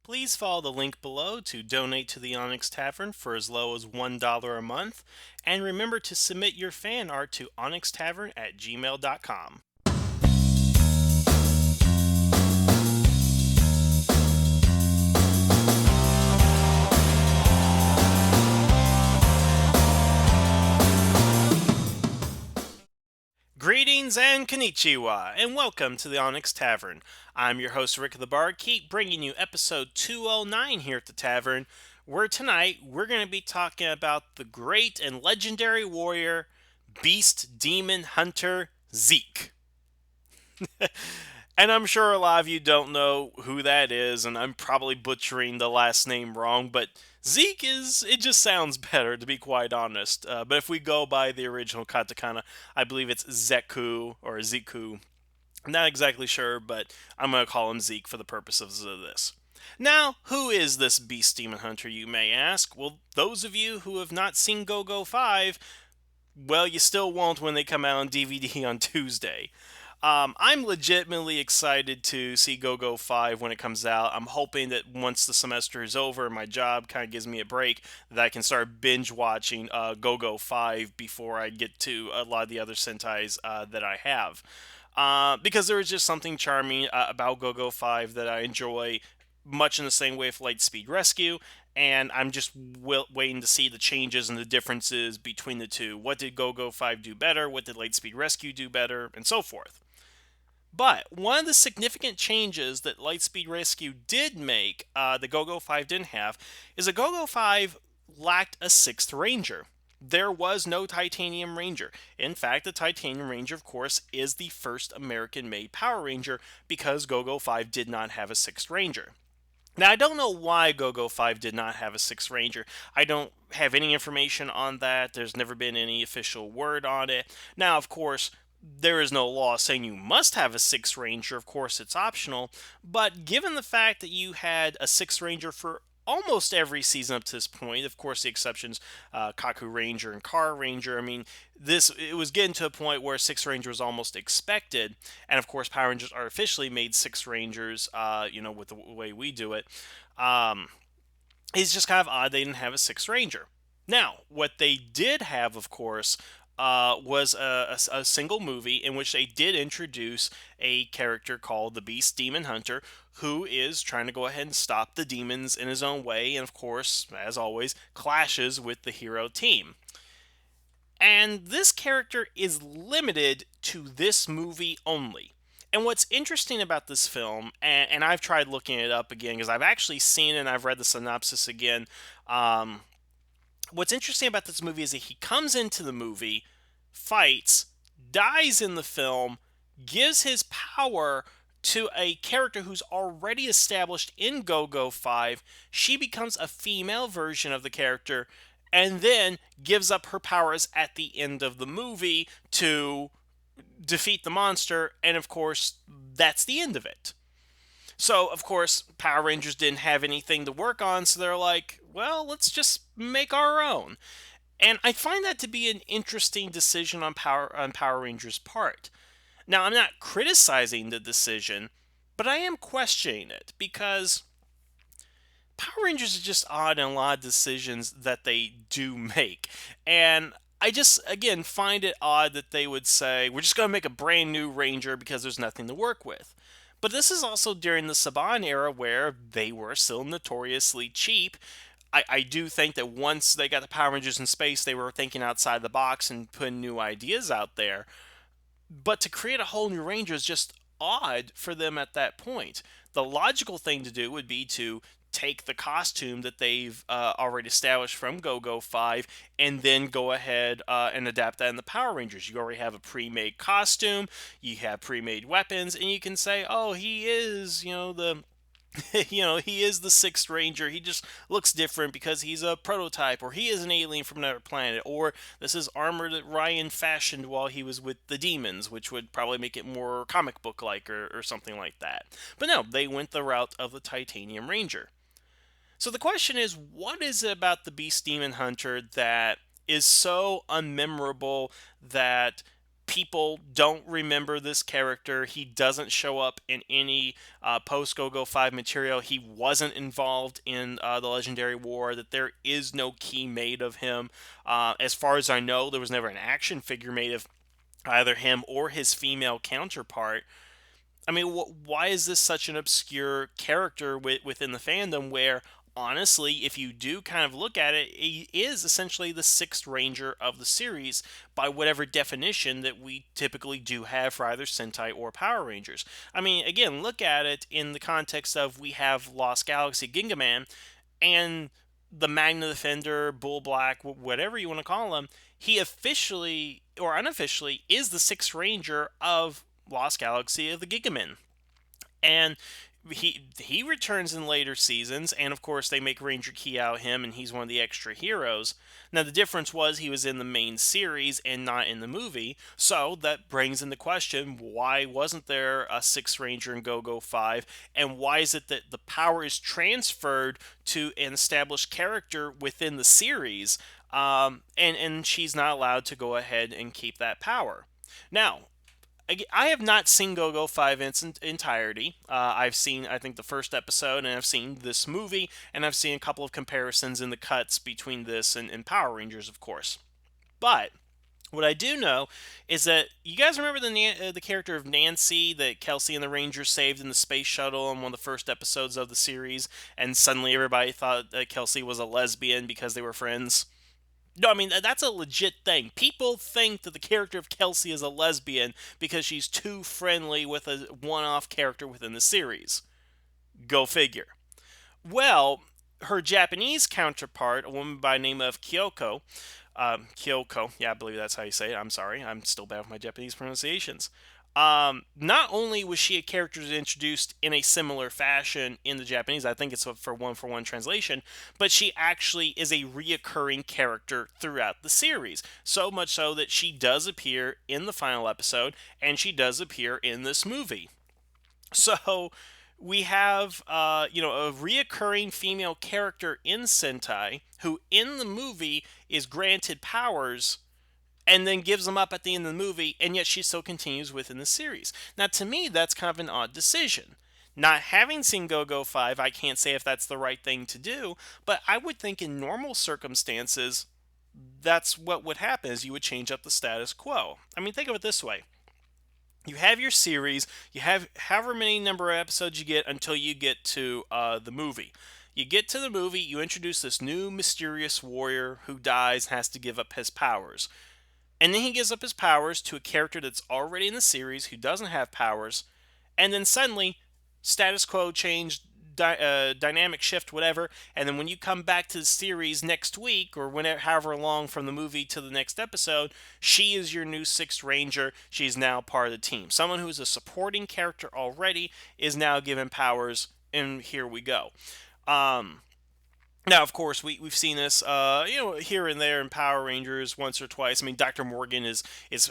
please follow the link below to donate to the Onyx Tavern for as low as $1 a month. And remember to submit your fan art to onyxtavern@gmail.com. Greetings and konnichiwa, and welcome to the Onyx Tavern. I'm your host, Rick the Barkeep, bringing you episode 209 here at the Tavern, where tonight we're going to be talking about the great and legendary warrior, Beast Demon Hunter Zeke. And I'm sure a lot of you don't know who that is, and I'm probably butchering the last name wrong, but it just sounds better, to be quite honest. But if we go by the original katakana, I believe it's Zeku or Ziku. I'm not exactly sure, but I'm going to call him Zeke for the purposes of this. Now, who is this Beast Demon Hunter, you may ask? Well, those of you who have not seen GoGoFive, well, you still won't when they come out on DVD on Tuesday. I'm legitimately excited to see GoGoFive when it comes out. I'm hoping that once the semester is over and my job kind of gives me a break, that I can start binge watching GoGoFive before I get to a lot of the other Sentais that I have. Because there is just something charming about GoGoFive that I enjoy, much in the same way with Lightspeed Rescue, and I'm just waiting to see the changes and the differences between the two. What did GoGoFive do better? What did Lightspeed Rescue do better? And so forth. But one of the significant changes that Lightspeed Rescue did make that GoGoFive didn't have is that GoGoFive lacked a sixth ranger. There was no Titanium Ranger. In fact, the Titanium Ranger, of course, is the first American-made Power Ranger because GoGoFive did not have a sixth ranger. Now, I don't know why GoGoFive did not have a sixth ranger. I don't have any information on that. There's never been any official word on it. Now, of course, there is no law saying you must have a sixth ranger. Of course, it's optional. But given the fact that you had a sixth ranger for almost every season up to this point, of course, the exceptions, Kaku Ranger and Car Ranger. I mean, it was getting to a point where Six Ranger was almost expected, and of course, Power Rangers artificially made Six Rangers, with the way we do it. Um, it's just kind of odd they didn't have a Six Ranger. Now, what they did have, of course, was a single movie in which they did introduce a character called the Beast Demon Hunter, who is trying to go ahead and stop the demons in his own way, and of course, as always, clashes with the hero team. And this character is limited to this movie only. And what's interesting about this film, and I've tried looking it up again because I've actually seen it and I've read the synopsis again. What's interesting about this movie is that he comes into the movie, fights, dies in the film, gives his power to a character who's already established in GoGoFive. She becomes a female version of the character, and then gives up her powers at the end of the movie to defeat the monster, and of course, that's the end of it. So, of course, Power Rangers didn't have anything to work on, so they're like, well, let's just make our own. And I find that to be an interesting decision on Power Rangers' part. Now, I'm not criticizing the decision, but I am questioning it because Power Rangers are just odd in a lot of decisions that they do make. And I just, again, find it odd that they would say, we're just going to make a brand new Ranger because there's nothing to work with. But this is also during the Saban era where they were still notoriously cheap. I do think that once they got the Power Rangers in space, they were thinking outside the box and putting new ideas out there. But to create a whole new Ranger is just odd for them at that point. The logical thing to do would be to take the costume that they've already established from GoGoFive and then go ahead and adapt that in the Power Rangers. You already have a pre-made costume, you have pre-made weapons, and you can say, oh, he is, he is the sixth ranger. He just looks different because he's a prototype, or he is an alien from another planet, or this is armor that Ryan fashioned while he was with the demons, which would probably make it more comic book like or something like that. But no, they went the route of the Titanium Ranger. So the question is, what is it about the Beast Demon Hunter that is so unmemorable that People don't remember this character. He doesn't show up in any post GoGoFive material. He wasn't involved in the Legendary War. That there is no key made of him. As far as I know, there was never an action figure made of either him or his female counterpart. I mean, why is this such an obscure character within the fandom where, honestly, if you do kind of look at it, he is essentially the sixth Ranger of the series by whatever definition that we typically do have for either Sentai or Power Rangers. I mean, again, look at it in the context of we have Lost Galaxy Gingaman and the Magna Defender, Bull Black, whatever you want to call him. He officially or unofficially is the sixth Ranger of Lost Galaxy of the Gigaman. And he returns in later seasons, and of course they make Ranger Key out of him, and he's one of the extra heroes. Now the difference was he was in the main series and not in the movie, so that brings into question why wasn't there a sixth Ranger in GoGoFive, and why is it that the power is transferred to an established character within the series, and she's not allowed to go ahead and keep that power. Now, I have not seen GoGoFive in its entirety. I've seen, I think, the first episode, and I've seen this movie, and I've seen a couple of comparisons in the cuts between this and Power Rangers, of course. But what I do know is that you guys remember the character of Nancy that Kelsey and the Rangers saved in the space shuttle in one of the first episodes of the series, and suddenly everybody thought that Kelsey was a lesbian because they were friends? No, I mean, that's a legit thing. People think that the character of Kelsey is a lesbian because she's too friendly with a one off character within the series. Go figure. Well, her Japanese counterpart, a woman by the name of Kyoko, yeah, I believe that's how you say it. I'm sorry, I'm still bad with my Japanese pronunciations. Not only was she a character introduced in a similar fashion in the Japanese, I think it's a for one translation, but she actually is a reoccurring character throughout the series. So much so that she does appear in the final episode, and she does appear in this movie. So we have, a reoccurring female character in Sentai who, in the movie, is granted powers and then gives them up at the end of the movie, and yet she still continues within the series. Now, to me, that's kind of an odd decision. Not having seen GoGoFive, I can't say if that's the right thing to do, but I would think in normal circumstances, that's what would happen is you would change up the status quo. I mean, think of it this way. You have your series, you have however many number of episodes you get until you get to the movie. You get to the movie, you introduce this new mysterious warrior who dies and has to give up his powers. And then he gives up his powers to a character that's already in the series who doesn't have powers. And then suddenly, status quo change, dynamic shift, whatever. And then when you come back to the series next week, or whenever, however long from the movie to the next episode, she is your new Sixth Ranger. She's now part of the team. Someone who's a supporting character already is now given powers, and here we go. Now, of course, we've seen this, here and there in Power Rangers once or twice. I mean, Dr. Morgan is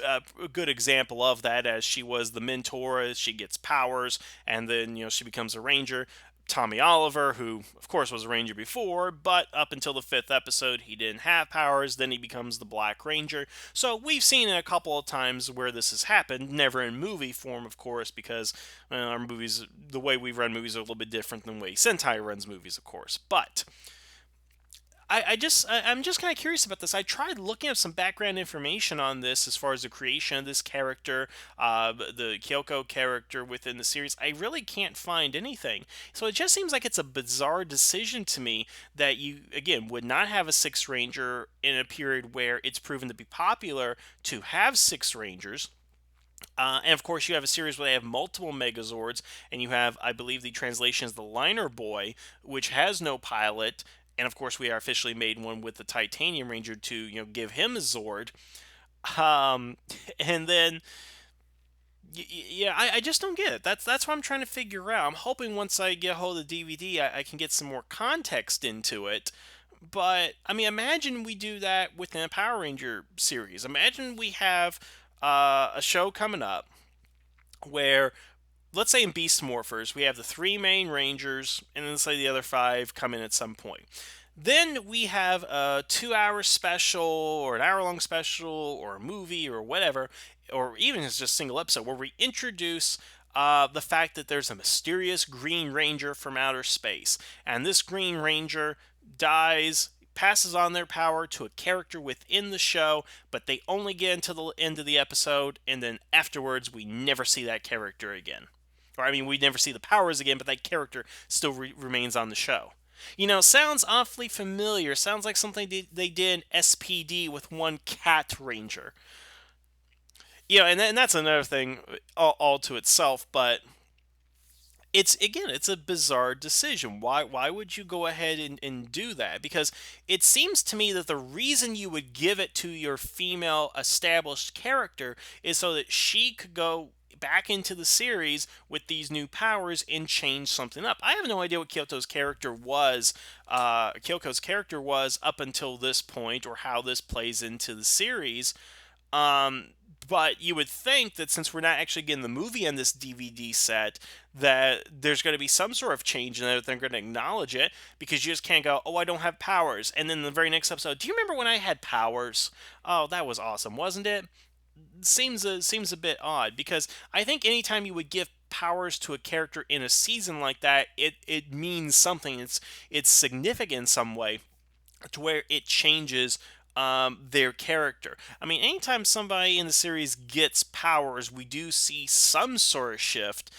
a good example of that, as she was the mentor as she gets powers, and then she becomes a Ranger. Tommy Oliver, who of course was a Ranger before, but up until the fifth episode, he didn't have powers. Then he becomes the Black Ranger. So we've seen it a couple of times where this has happened. Never in movie form, of course, because our movies, the way we run movies, are a little bit different than the way Sentai runs movies, of course. But I'm just kind of curious about this. I tried looking up some background information on this as far as the creation of this character, the Kyoko character within the series. I really can't find anything. So it just seems like it's a bizarre decision to me that you, again, would not have a Sixth Ranger in a period where it's proven to be popular to have Six Rangers. And of course, you have a series where they have multiple Megazords, and you have, I believe, the translation is the Liner Boy, which has no pilot. And of course, we are officially made one with the Titanium Ranger to give him a Zord. Um, and then yeah, I just don't get it. That's what I'm trying to figure out. I'm hoping once I get a hold of the DVD, I can get some more context into it. But I mean, imagine we do that within a Power Ranger series. Imagine we have a show coming up where, let's say in Beast Morphers, we have the three main Rangers, and then let's say the other five come in at some point. Then we have a 2 hour special, or an hour long special, or a movie, or whatever, or even it's just a single episode, where we introduce the fact that there's a mysterious Green Ranger from outer space, and this Green Ranger dies, passes on their power to a character within the show, but they only get into the end of the episode, and then afterwards we never see that character again. Or I mean, we never see the powers again, but that character still remains on the show. Sounds awfully familiar. Sounds like something they did in SPD with one Cat Ranger. And that's another thing all to itself, but it's a bizarre decision. Why would you go ahead and do that? Because it seems to me that the reason you would give it to your female established character is so that she could go back into the series with these new powers and change something up. I have no idea what Kyoko's character was up until this point, or how this plays into the series. um, but you would think that since we're not actually getting the movie on this DVD set, that there's going to be some sort of change and that they're going to acknowledge it, because you just can't go, oh, I don't have powers. And then the very next episode, do you remember when I had powers? Oh, that was awesome, wasn't it? Seems a bit odd, because I think anytime you would give powers to a character in a season like that, it means something. It's significant in some way, to where it changes their character. I mean, anytime somebody in the series gets powers, we do see some sort of shift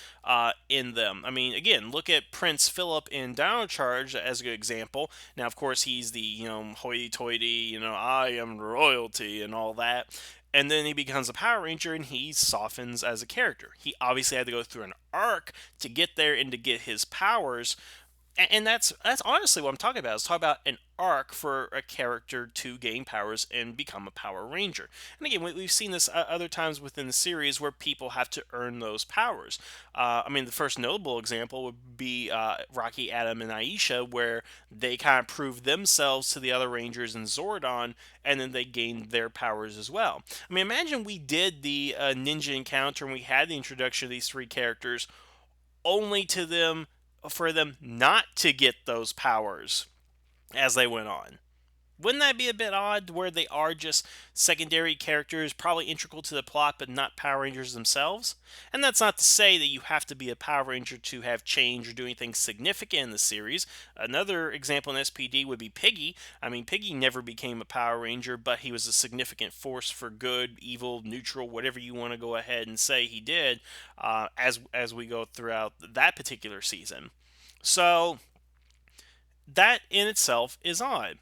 in them. I mean, again, look at Prince Philip in Dino Charge as a good example. Now, of course, he's the hoity-toity, I am royalty and all that. And then he becomes a Power Ranger and he softens as a character. He obviously had to go through an arc to get there and to get his powers, and that's honestly what I'm talking about. Is talk about an arc for a character to gain powers and become a Power Ranger. And again, we've seen this other times within the series where people have to earn those powers. I mean, the first notable example would be Rocky, Adam, and Aisha, where they kind of proved themselves to the other Rangers in Zordon, and then they gained their powers as well. I mean, imagine we did the ninja encounter and we had the introduction of these three characters, only to them for them not to get those powers as they went on. Wouldn't that be a bit odd, where they are just secondary characters, probably integral to the plot, but not Power Rangers themselves? And that's not to say that you have to be a Power Ranger to have change or do anything significant in the series. Another example in SPD would be Piggy. I mean, Piggy never became a Power Ranger, but he was a significant force for good, evil, neutral, whatever you want to go ahead and say he did, as we go throughout that particular season. So that in itself is odd.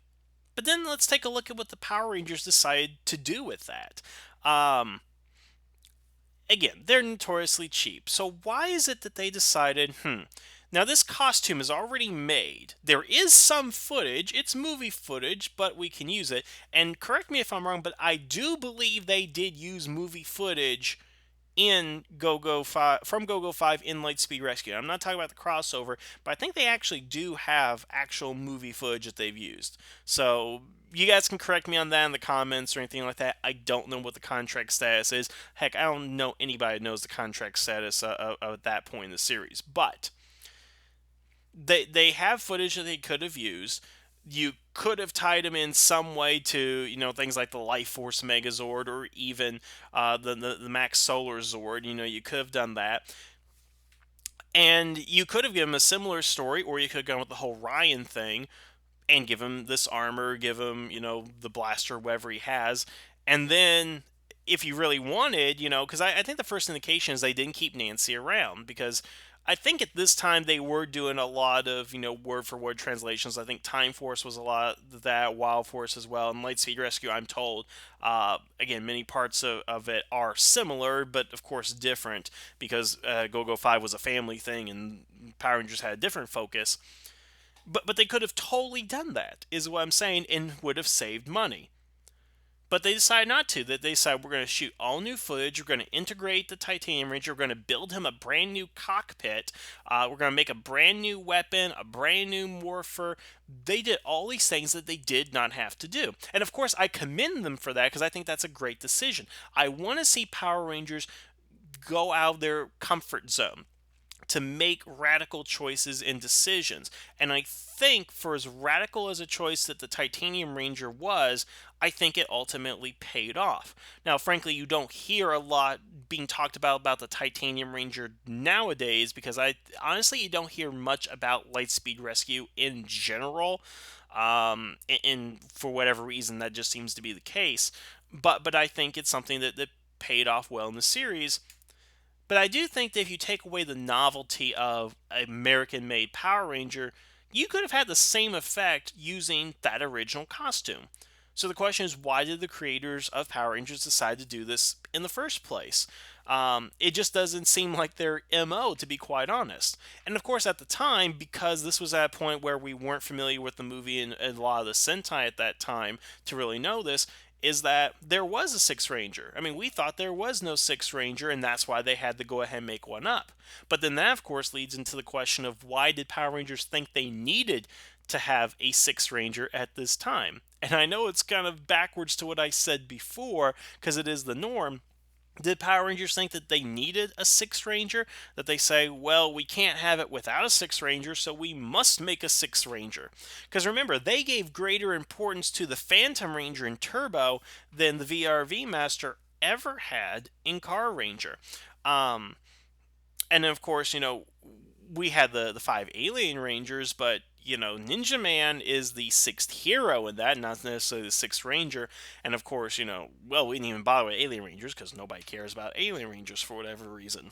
But then let's take a look at what the Power Rangers decided to do with that. Um, Again, they're notoriously cheap. So why is it that they decided, now this costume is already made. There is some footage. It's movie footage, but we can use it. And correct me if I'm wrong, but I do believe they did use movie footage in GoGoFive, from GoGoFive in Lightspeed Rescue. I'm not talking about the crossover, but I think they actually do have actual movie footage that they've used. So you guys can correct me on that in the comments or anything like that. I don't know what the contract status is. Heck, I don't know anybody that knows the contract status at that point in the series. But they have footage that they could have used. You could have tied them in some way to things like the Life Force Megazord, or even the Max Solar Zord. You could have done that, and you could have given them a similar story, or you could have gone with the whole Ryan thing and give him this armor, give him the blaster, whatever he has, and then if you really wanted, because I think the first indication is they didn't keep Nancy around, because I think at this time they were doing a lot of word for word translations. I think Time Force was a lot of that, Wild Force as well, and Lightspeed Rescue. I'm told, again, many parts of it are similar, but of course different, because GoGoFive was a family thing and Power Rangers had a different focus. But they could have totally done that, is what I'm saying, and would have saved money. But they decided not to. That they decided, we're going to shoot all new footage. We're going to integrate the Titanium Ranger. We're going to build him a brand new cockpit. We're going to make a brand new weapon, a brand new morpher. They did all these things that they did not have to do. And of course, I commend them for that, because I think that's a great decision. I want to see Power Rangers go out of their comfort zone. to make radical choices and decisions. And I think for as radical as a choice that the Titanium Ranger was, I think it ultimately paid off. Now, frankly, you don't hear a lot being talked about the Titanium Ranger nowadays because I honestly you don't hear much about Lightspeed Rescue in general. And for whatever reason, that just seems to be the case. But I think it's something that paid off well in the series, but I do think that if you take away the novelty of American made Power Ranger, you could have had the same effect using that original costume. So the question is, why did the creators of Power Rangers decide to do this in the first place? It just doesn't seem like their MO, to be quite honest. And of course, at the time, because this was at a point where we weren't familiar with the movie and a lot of the Sentai at that time to really know this, is that there was a Six Ranger. I mean, we thought there was no Six Ranger, and that's why they had to go ahead and make one up. But then that, of course, leads into the question of why did Power Rangers think they needed to have a Six Ranger at this time? And I know it's kind of backwards to what I said before, because it is the norm. Did Power Rangers think that they needed a Six Ranger? That they say, well, we can't have it without a Six Ranger, so we must make a Six Ranger. Because remember, they gave greater importance to the Phantom Ranger in Turbo than the VRV Master ever had in Car Ranger. Um, and then, of course, we had the five Alien Rangers, but Ninja Man is the sixth hero in that, not necessarily the sixth Ranger. And of course, well, we didn't even bother with Alien Rangers because nobody cares about Alien Rangers for whatever reason.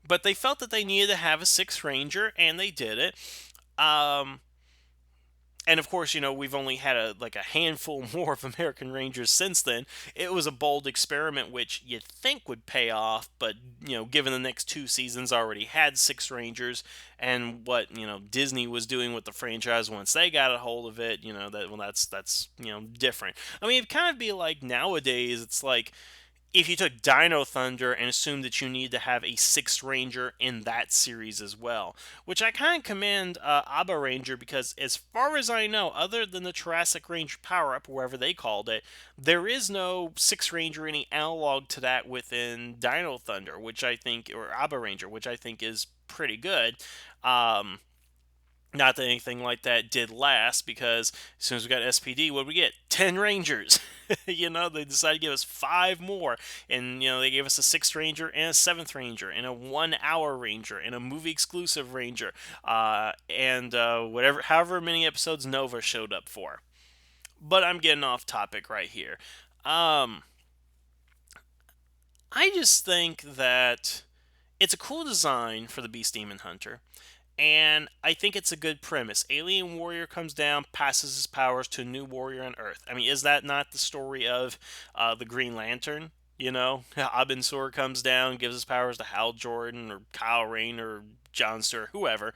But they felt that they needed to have a sixth Ranger, and they did it. Um, and of course, we've only had a handful more of American Rangers since then. It was a bold experiment, which you'd think would pay off, but given the next two seasons already had six Rangers, and what Disney was doing with the franchise once they got a hold of it, that's different. I mean, it'd kind of be like nowadays. It's like if you took Dino Thunder and assumed that you need to have a Sixth Ranger in that series as well, which I kind of commend Abba Ranger because, as far as I know, other than the Jurassic Ranger power up, wherever they called it, there is no Sixth Ranger any analog to that within Dino Thunder, which I think, or Abba Ranger, which I think is pretty good. Um, Not that anything like that did last, because as soon as we got SPD, what did we get? 10 Rangers. They decided to give us 5 more. And, they gave us a 6th Ranger and a 7th Ranger and a 1 hour Ranger and a movie exclusive Ranger. And however many episodes Nova showed up for. But I'm getting off topic right here. I just think that it's a cool design for the Beast Demon Hunter. And I think it's a good premise. Alien warrior comes down, passes his powers to a new warrior on Earth. I mean, is that not the story of the Green Lantern? Abin Sur comes down, gives his powers to Hal Jordan or Kyle Rayne or John Stewart, whoever.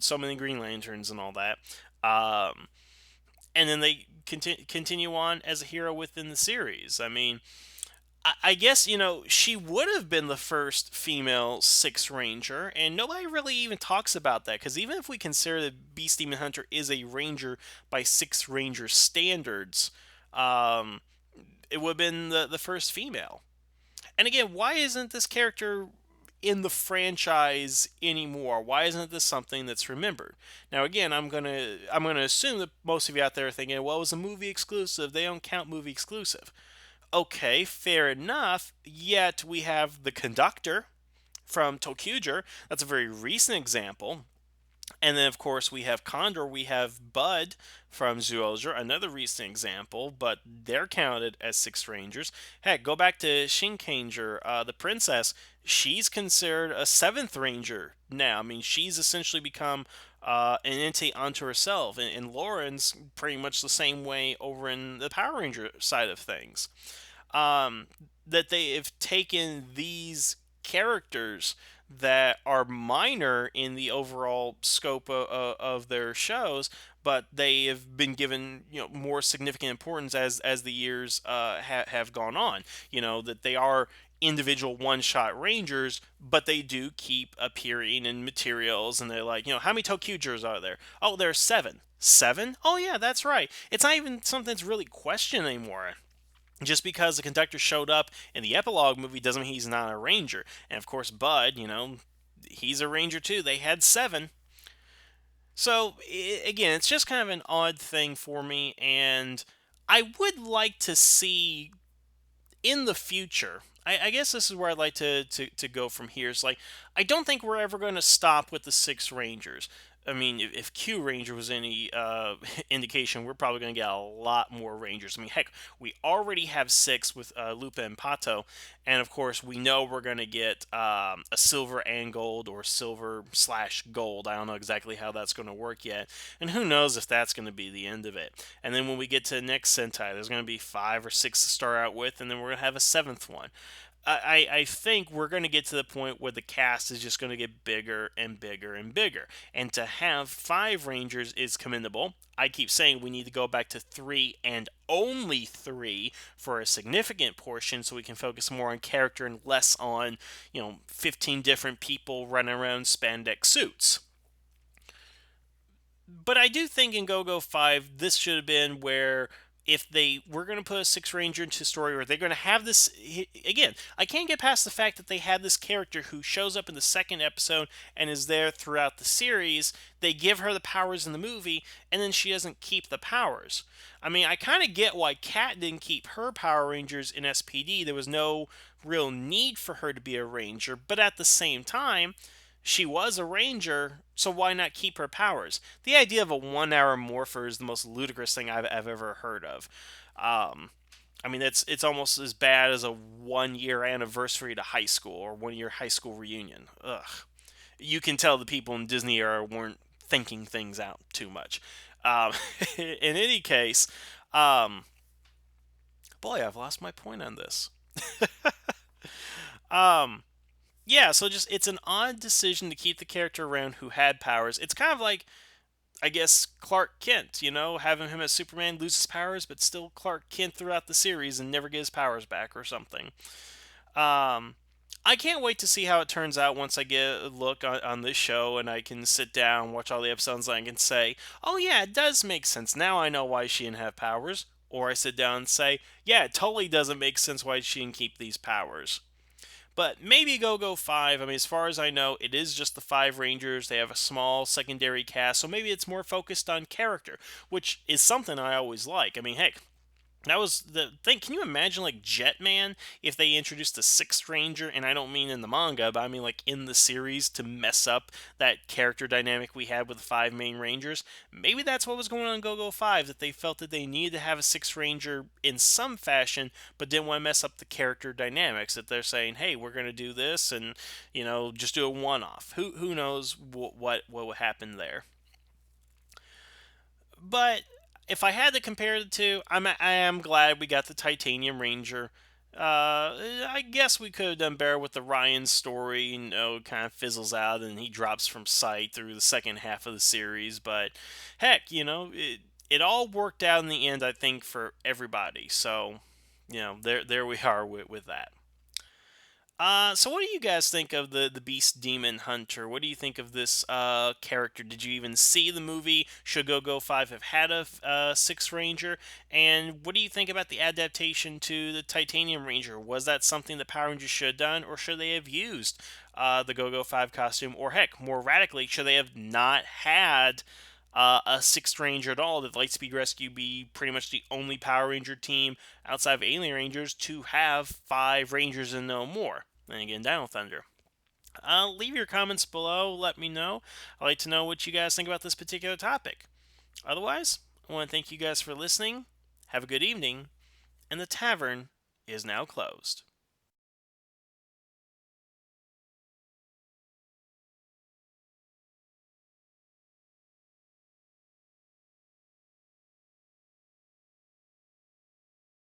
So many Green Lanterns and all that. And then they continue on as a hero within the series. I mean, I guess, she would have been the first female Six Ranger, and nobody really even talks about that, because even if we consider that Beast Demon Hunter is a Ranger by Six Ranger standards, um, it would have been the first female. And again, why isn't this character in the franchise anymore? Why isn't this something that's remembered? Now, again, I'm gonna assume that most of you out there are thinking, well, it was a movie exclusive. They don't count movie exclusive. Okay, fair enough. Yet we have the conductor from Tokuger. That's a very recent example. And then, of course, we have Condor. We have Bud from Zyuohger, another recent example, but they're counted as Six Rangers. Heck, go back to Shinkanger, the princess. She's considered a Seventh Ranger now. I mean, she's essentially become an entity unto herself. And Lauren's pretty much the same way over in the Power Ranger side of things. um, that they have taken these characters that are minor in the overall scope of their shows, but they have been given more significant importance as the years have gone on. That they are individual one-shot rangers, but they do keep appearing in materials, and they're like, how many Tokugers are there? Oh, there's 7. 7? Oh yeah, that's right. It's not even something that's really questioned anymore. Just because the conductor showed up in the epilogue movie doesn't mean he's not a ranger. And of course, Bud, he's a ranger too. They had seven. So again, it's just kind of an odd thing for me, and I would like to see in the future. I guess this is where I'd like to go from here. Is like I don't think we're ever going to stop with the six Rangers. I mean, if Q Ranger was any indication, we're probably going to get a lot more Rangers. I mean, heck, we already have six with Lupa and Pato, and of course, we know we're going to get a silver and gold or silver slash gold. I don't know exactly how that's going to work yet, and who knows if that's going to be the end of it. And then when we get to the next Sentai, there's going to be five or six to start out with, and then we're going to have a seventh one. I think we're going to get to the point where the cast is just going to get bigger and bigger and bigger. And to have five Rangers is commendable. I keep saying we need to go back to three and only three for a significant portion so we can focus more on character and less on, 15 different people running around spandex suits. But I do think in GoGoFive, this should have been where if they were going to put a Six Ranger into story, or they're going to have this again, I can't get past the fact that they had this character who shows up in the second episode and is there throughout the series. They give her the powers in the movie, and then she doesn't keep the powers. I mean, I kind of get why Kat didn't keep her Power Rangers in SPD. There was no real need for her to be a Ranger, but at the same time, she was a ranger, so why not keep her powers? The idea of a 1 hour morpher is the most ludicrous thing I've ever heard of. Um, I mean, it's almost as bad as a 1 year anniversary to high school or 1 year high school reunion. Ugh. You can tell the people in Disney era weren't thinking things out too much. Um, in any case, um, boy, I've lost my point on this. Um, yeah, so just it's an odd decision to keep the character around who had powers. It's kind of like I guess Clark Kent, having him as Superman loses powers, but still Clark Kent throughout the series and never gets powers back or something. Um, I can't wait to see how it turns out once I get a look on this show and I can sit down, watch all the episodes, and I can say, oh yeah, it does make sense. Now I know why she didn't have powers. Or I sit down and say, yeah, it totally doesn't make sense why she didn't keep these powers. But maybe GoGoFive. I mean, as far as I know, it is just the five Rangers. They have a small secondary cast, so maybe it's more focused on character, which is something I always like. I mean, heck, that was the thing. Can you imagine like Jetman if they introduced a sixth ranger? And I don't mean in the manga, but I mean like in the series to mess up that character dynamic we had with the five main rangers. Maybe that's what was going on in GoGoFive, that they felt that they needed to have a sixth ranger in some fashion, but didn't want to mess up the character dynamics. That they're saying, hey, we're going to do this, and just do a one-off. Who knows what would happen there? But if I had to compare the two, I am glad we got the Titanium Ranger. I guess we could have done better with the Ryan story. Kind of fizzles out and he drops from sight through the second half of the series. But heck, it all worked out in the end. I think for everybody. So there we are with that. So what do you guys think of the Beast Demon Hunter? What do you think of this character? Did you even see the movie? Should GoGoFive have had a Six Ranger? And what do you think about the adaptation to the Titanium Ranger? Was that something the Power Rangers should have done, or should they have used the GoGoFive costume? Or heck, more radically, should they have not had a Sixth Ranger at all? Did Lightspeed Rescue be pretty much the only Power Ranger team outside of Alien Rangers to have five Rangers and no more? And again, Dino Thunder. Leave your comments below. Let me know. I'd like to know what you guys think about this particular topic. Otherwise, I want to thank you guys for listening. Have a good evening. And the tavern is now closed.